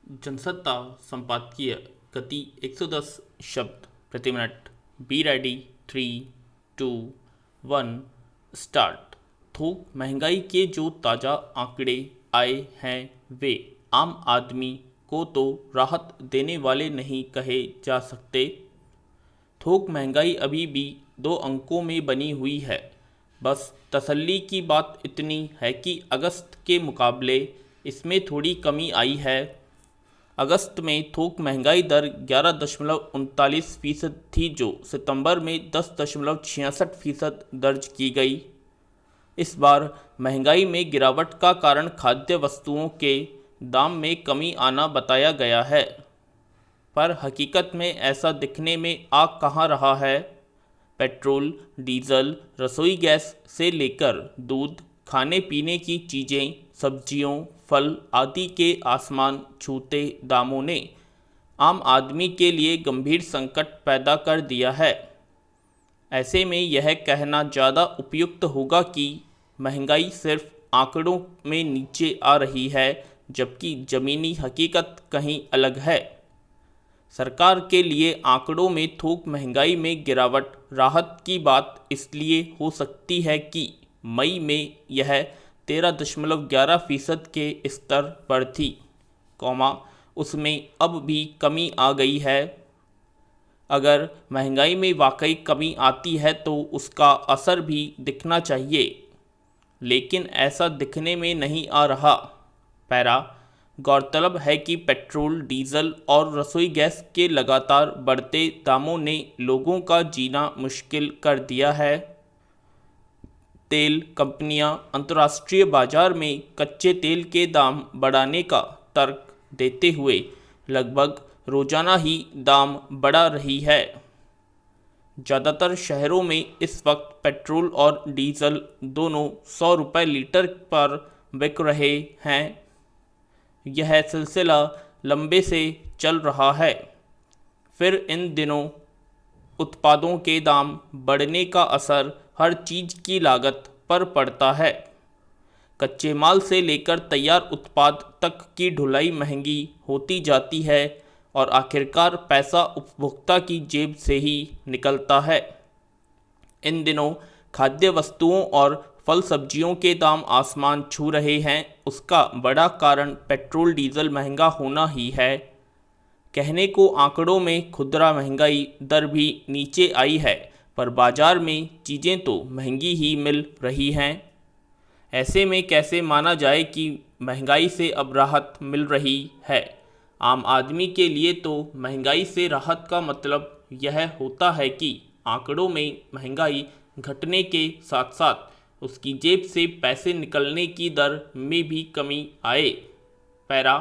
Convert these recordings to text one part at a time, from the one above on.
जनसत्ता संपादकीय गति 110 शब्द प्रति मिनट। Be ready. 3, 2, 1 स्टार्ट। थोक महंगाई के जो ताज़ा आंकड़े आए हैं वे आम आदमी को तो राहत देने वाले नहीं कहे जा सकते। थोक महंगाई अभी भी 2 अंकों में बनी हुई है। बस तसल्ली की बात इतनी है कि अगस्त के मुकाबले इसमें थोड़ी कमी आई है। अगस्त में थोक महंगाई दर 11.39% थी, जो सितंबर में 10.66% दर्ज की गई। इस बार महंगाई में गिरावट का कारण खाद्य वस्तुओं के दाम में कमी आना बताया गया है, पर हकीकत में ऐसा दिखने में आ कहाँ रहा है। पेट्रोल, डीजल, रसोई गैस से लेकर दूध, खाने पीने की चीज़ें, सब्जियों, फल आदि के आसमान छूते दामों ने आम आदमी के लिए गंभीर संकट पैदा कर दिया है। ऐसे में यह कहना ज़्यादा उपयुक्त होगा कि महंगाई सिर्फ आंकड़ों में नीचे आ रही है, जबकि ज़मीनी हकीकत कहीं अलग है। सरकार के लिए आंकड़ों में थोक महंगाई में गिरावट राहत की बात इसलिए हो सकती है कि मई में यह 13.11% के स्तर पर थी, उसमें अब भी कमी आ गई है। अगर महंगाई में वाकई कमी आती है तो उसका असर भी दिखना चाहिए, लेकिन ऐसा दिखने में नहीं आ रहा। पैरा गौरतलब है कि पेट्रोल, डीजल और रसोई गैस के लगातार बढ़ते दामों ने लोगों का जीना मुश्किल कर दिया है। तेल कंपनियां अंतर्राष्ट्रीय बाजार में कच्चे तेल के दाम बढ़ाने का तर्क देते हुए लगभग रोजाना ही दाम बढ़ा रही है। ज़्यादातर शहरों में इस वक्त पेट्रोल और डीजल दोनों 100 रुपये लीटर पर बिक रहे हैं। यह सिलसिला लंबे से चल रहा है। फिर इन दिनों उत्पादों के दाम बढ़ने का असर हर चीज़ की लागत पर पड़ता है। कच्चे माल से लेकर तैयार उत्पाद तक की ढुलाई महंगी होती जाती है और आखिरकार पैसा उपभोक्ता की जेब से ही निकलता है। इन दिनों खाद्य वस्तुओं और फल सब्जियों के दाम आसमान छू रहे हैं। उसका बड़ा कारण पेट्रोल डीजल महंगा होना ही है। कहने को आंकड़ों में खुदरा महंगाई दर भी नीचे आई है, पर बाजार में चीज़ें तो महंगी ही मिल रही हैं। ऐसे में कैसे माना जाए कि महंगाई से अब राहत मिल रही है। आम आदमी के लिए तो महंगाई से राहत का मतलब यह होता है कि आंकड़ों में महंगाई घटने के साथ साथ उसकी जेब से पैसे निकलने की दर में भी कमी आए। पैरा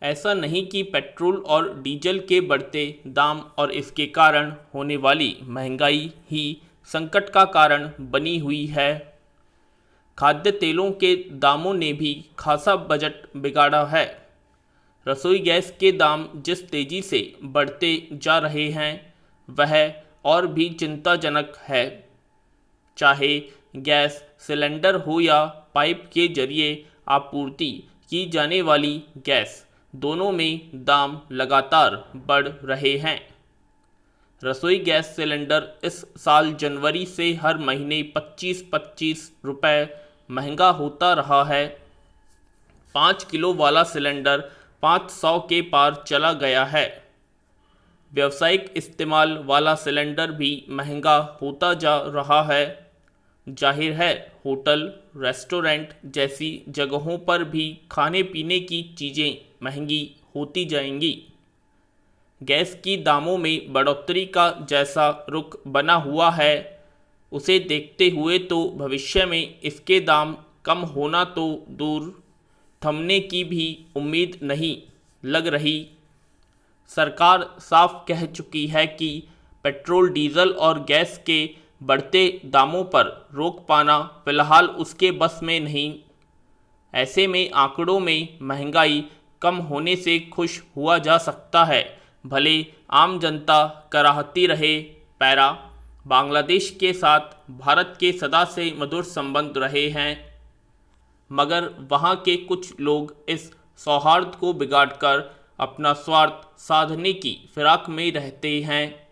ऐसा नहीं कि पेट्रोल और डीजल के बढ़ते दाम और इसके कारण होने वाली महंगाई ही संकट का कारण बनी हुई है। खाद्य तेलों के दामों ने भी खासा बजट बिगाड़ा है। रसोई गैस के दाम जिस तेज़ी से बढ़ते जा रहे हैं वह और भी चिंताजनक है। चाहे गैस सिलेंडर हो या पाइप के जरिए आपूर्ति की जाने वाली गैस, दोनों में दाम लगातार बढ़ रहे हैं। रसोई गैस सिलेंडर इस साल जनवरी से हर महीने 25-25 रुपये महंगा होता रहा है। 5 किलो वाला सिलेंडर 500 के पार चला गया है। व्यावसायिक इस्तेमाल वाला सिलेंडर भी महंगा होता जा रहा है। जाहिर है होटल, रेस्टोरेंट जैसी जगहों पर भी खाने पीने की चीज़ें महंगी होती जाएंगी। गैस की दामों में बढ़ोतरी का जैसा रुख बना हुआ है, उसे देखते हुए तो भविष्य में इसके दाम कम होना तो दूर, थमने की भी उम्मीद नहीं लग रही। सरकार साफ कह चुकी है कि पेट्रोल, डीजल और गैस के बढ़ते दामों पर रोक पाना फिलहाल उसके बस में नहीं। ऐसे में आंकड़ों में महंगाई कम होने से खुश हुआ जा सकता है, भले आम जनता कराहती रहे। पैरा बांग्लादेश के साथ भारत के सदा से मधुर संबंध रहे हैं, मगर वहाँ के कुछ लोग इस सौहार्द को बिगाड़कर अपना स्वार्थ साधने की फिराक में रहते हैं।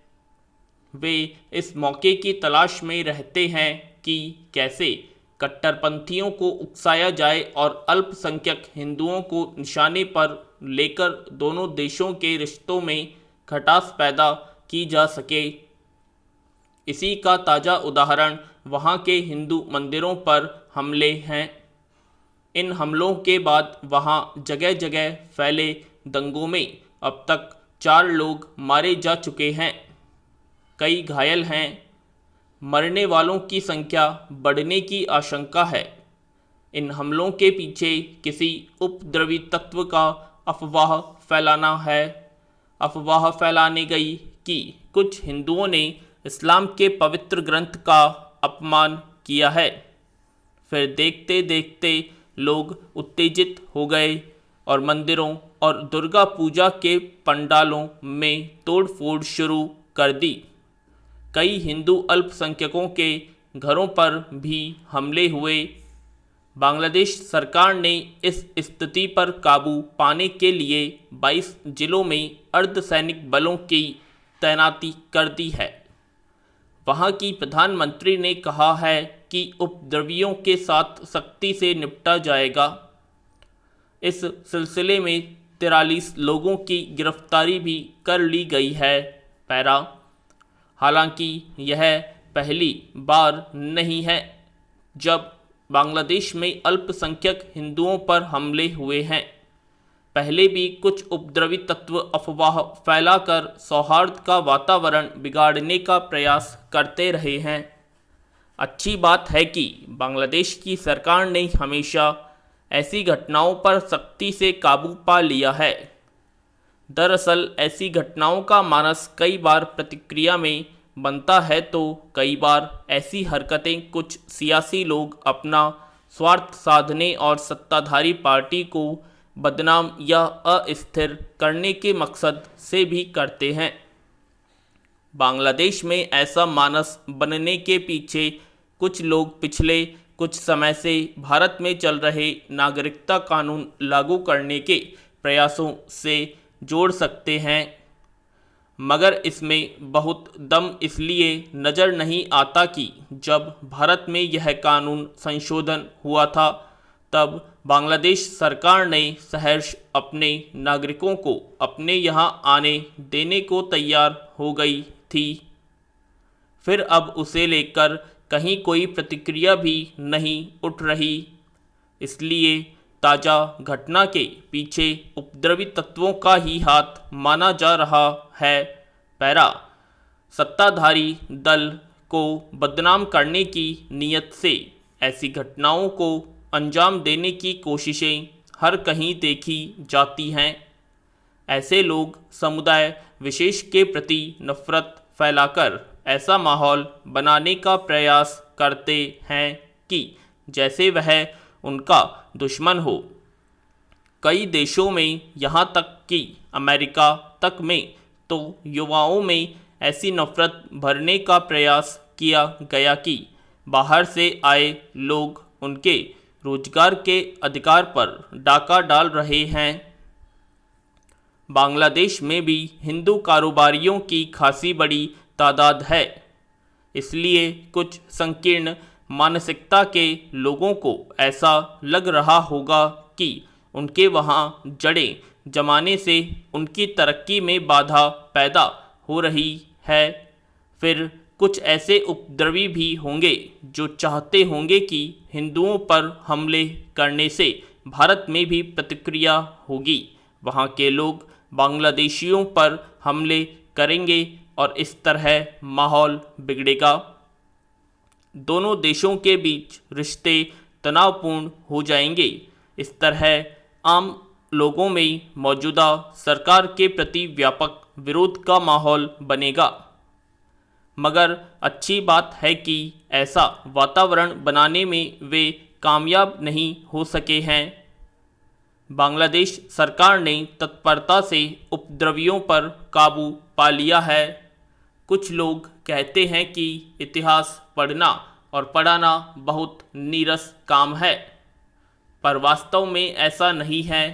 वे इस मौके की तलाश में रहते हैं कि कैसे कट्टरपंथियों को उकसाया जाए और अल्पसंख्यक हिंदुओं को निशाने पर लेकर दोनों देशों के रिश्तों में खटास पैदा की जा सके। इसी का ताज़ा उदाहरण वहाँ के हिंदू मंदिरों पर हमले हैं। इन हमलों के बाद वहाँ जगह जगह फैले दंगों में अब तक 4 लोग मारे जा चुके हैं, कई घायल हैं। मरने वालों की संख्या बढ़ने की आशंका है। इन हमलों के पीछे किसी उपद्रवी तत्व का अफवाह फैलाना है। अफवाह फैलाने गई कि कुछ हिंदुओं ने इस्लाम के पवित्र ग्रंथ का अपमान किया है। फिर देखते देखते लोग उत्तेजित हो गए और मंदिरों और दुर्गा पूजा के पंडालों में तोड़फोड़ शुरू कर दी। कई हिंदू अल्पसंख्यकों के घरों पर भी हमले हुए। बांग्लादेश सरकार ने इस स्थिति पर काबू पाने के लिए 22 जिलों में अर्धसैनिक बलों की तैनाती कर दी है। वहाँ की प्रधानमंत्री ने कहा है कि उपद्रवियों के साथ सख्ती से निपटा जाएगा। इस सिलसिले में 43 लोगों की गिरफ्तारी भी कर ली गई है। पैरा। हालांकि यह पहली बार नहीं है जब बांग्लादेश में अल्पसंख्यक हिंदुओं पर हमले हुए हैं। पहले भी कुछ उपद्रवी तत्व अफवाह फैलाकर सौहार्द का वातावरण बिगाड़ने का प्रयास करते रहे हैं। अच्छी बात है कि बांग्लादेश की सरकार ने हमेशा ऐसी घटनाओं पर सख्ती से काबू पा लिया है। दरअसल ऐसी घटनाओं का मानस कई बार प्रतिक्रिया में बनता है, तो कई बार ऐसी हरकतें कुछ सियासी लोग अपना स्वार्थ साधने और सत्ताधारी पार्टी को बदनाम या अस्थिर करने के मकसद से भी करते हैं। बांग्लादेश में ऐसा मानस बनने के पीछे कुछ लोग पिछले कुछ समय से भारत में चल रहे नागरिकता कानून लागू करने के प्रयासों से जोड़ सकते हैं, मगर इसमें बहुत दम इसलिए नज़र नहीं आता कि जब भारत में यह कानून संशोधन हुआ था तब बांग्लादेश सरकार ने सहर्ष अपने नागरिकों को अपने यहाँ आने देने को तैयार हो गई थी। फिर अब उसे लेकर कहीं कोई प्रतिक्रिया भी नहीं उठ रही। इसलिए ताज़ा घटना के पीछे उपद्रवी तत्वों का ही हाथ माना जा रहा है। पैरा। सत्ताधारी दल को बदनाम करने की नीयत से ऐसी घटनाओं को अंजाम देने की कोशिशें हर कहीं देखी जाती हैं। ऐसे लोग समुदाय विशेष के प्रति नफरत फैलाकर ऐसा माहौल बनाने का प्रयास करते हैं कि जैसे वह उनका दुश्मन हो। कई देशों में, यहाँ तक कि अमेरिका तक में तो युवाओं में ऐसी नफरत भरने का प्रयास किया गया कि बाहर से आए लोग उनके रोजगार के अधिकार पर डाका डाल रहे हैं। बांग्लादेश में भी हिंदू कारोबारियों की खासी बड़ी तादाद है। इसलिए कुछ संकीर्ण मानसिकता के लोगों को ऐसा लग रहा होगा कि उनके वहाँ जड़ें जमाने से उनकी तरक्की में बाधा पैदा हो रही है। फिर कुछ ऐसे उपद्रवी भी होंगे जो चाहते होंगे कि हिंदुओं पर हमले करने से भारत में भी प्रतिक्रिया होगी। वहाँ के लोग बांग्लादेशियों पर हमले करेंगे और इस तरह माहौल बिगड़ेगा। दोनों देशों के बीच रिश्ते तनावपूर्ण हो जाएंगे। इस तरह आम लोगों में मौजूदा सरकार के प्रति व्यापक विरोध का माहौल बनेगा। मगर अच्छी बात है कि ऐसा वातावरण बनाने में वे कामयाब नहीं हो सके हैं। बांग्लादेश सरकार ने तत्परता से उपद्रवियों पर काबू पा लिया है। कुछ लोग कहते हैं कि इतिहास पढ़ना और पढ़ाना बहुत नीरस काम है, पर वास्तव में ऐसा नहीं है।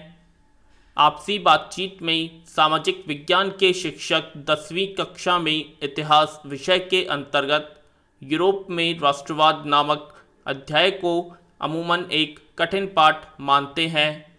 आपसी बातचीत में सामाजिक विज्ञान के शिक्षक 10वीं कक्षा में इतिहास विषय के अंतर्गत यूरोप में राष्ट्रवाद नामक अध्याय को अमूमन एक कठिन पाठ मानते हैं।